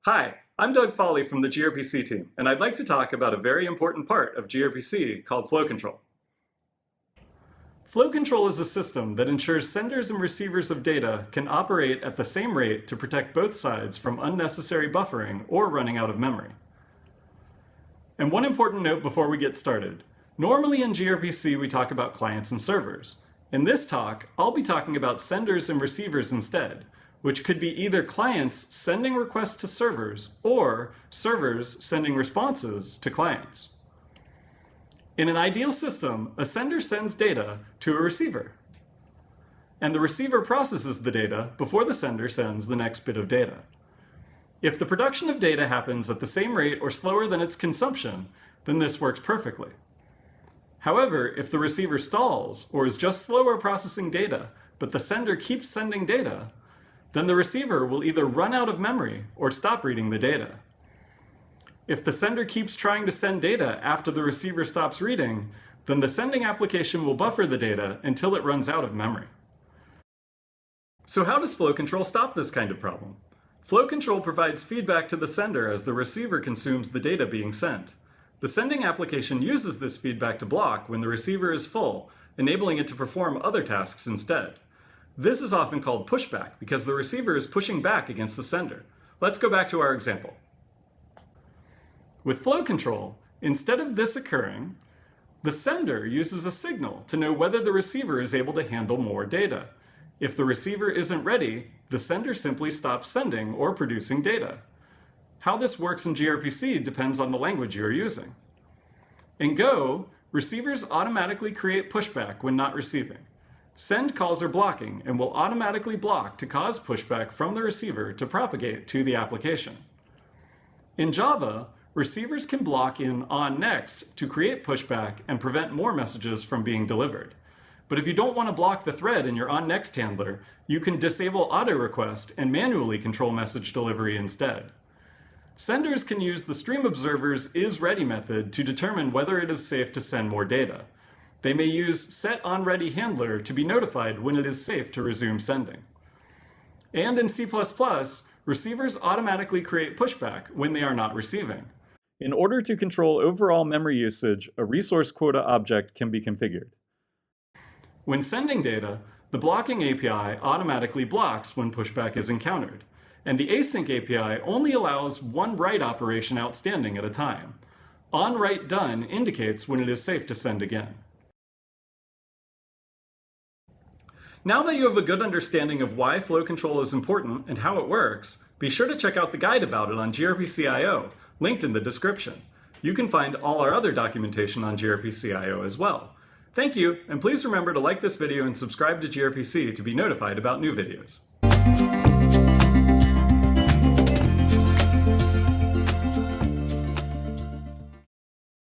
Hi, I'm Doug Fawley from the gRPC team, and I'd like to talk about a very important part of gRPC called flow control. Flow control is a system that ensures senders and receivers of data can operate at the same rate to protect both sides from unnecessary buffering or running out of memory. And one important note before we get started. Normally in gRPC we talk about clients and servers. In this talk, I'll be talking about senders and receivers instead, which could be either clients sending requests to servers or servers sending responses to clients. In an ideal system, a sender sends data to a receiver, and the receiver processes the data before the sender sends the next bit of data. If the production of data happens at the same rate or slower than its consumption, then this works perfectly. However, if the receiver stalls or is just slower processing data, but the sender keeps sending data, then the receiver will either run out of memory or stop reading the data. If the sender keeps trying to send data after the receiver stops reading, then the sending application will buffer the data until it runs out of memory. So how does flow control stop this kind of problem? Flow control provides feedback to the sender as the receiver consumes the data being sent. The sending application uses this feedback to block when the receiver is full, enabling it to perform other tasks instead. This is often called pushback because the receiver is pushing back against the sender. Let's go back to our example. With flow control, instead of this occurring, the sender uses a signal to know whether the receiver is able to handle more data. If the receiver isn't ready, the sender simply stops sending or producing data. How this works in gRPC depends on the language you are using. In Go, receivers automatically create pushback when not receiving. Send calls are blocking and will automatically block to cause pushback from the receiver to propagate to the application. In Java, receivers can block in onNext to create pushback and prevent more messages from being delivered. But if you don't want to block the thread in your onNext handler, you can disable auto request and manually control message delivery instead. Senders can use the stream observer's isReady method to determine whether it is safe to send more data. They may use setOnReady handler to be notified when it is safe to resume sending. And in C++, receivers automatically create pushback when they are not receiving. In order to control overall memory usage, a resource quota object can be configured. When sending data, the blocking API automatically blocks when pushback is encountered, and the async API only allows one write operation outstanding at a time. OnWriteDone indicates when it is safe to send again. Now that you have a good understanding of why flow control is important and how it works, be sure to check out the guide about it on gRPC.io, linked in the description. You can find all our other documentation on gRPC.io as well. Thank you, and please remember to like this video and subscribe to gRPC to be notified about new videos.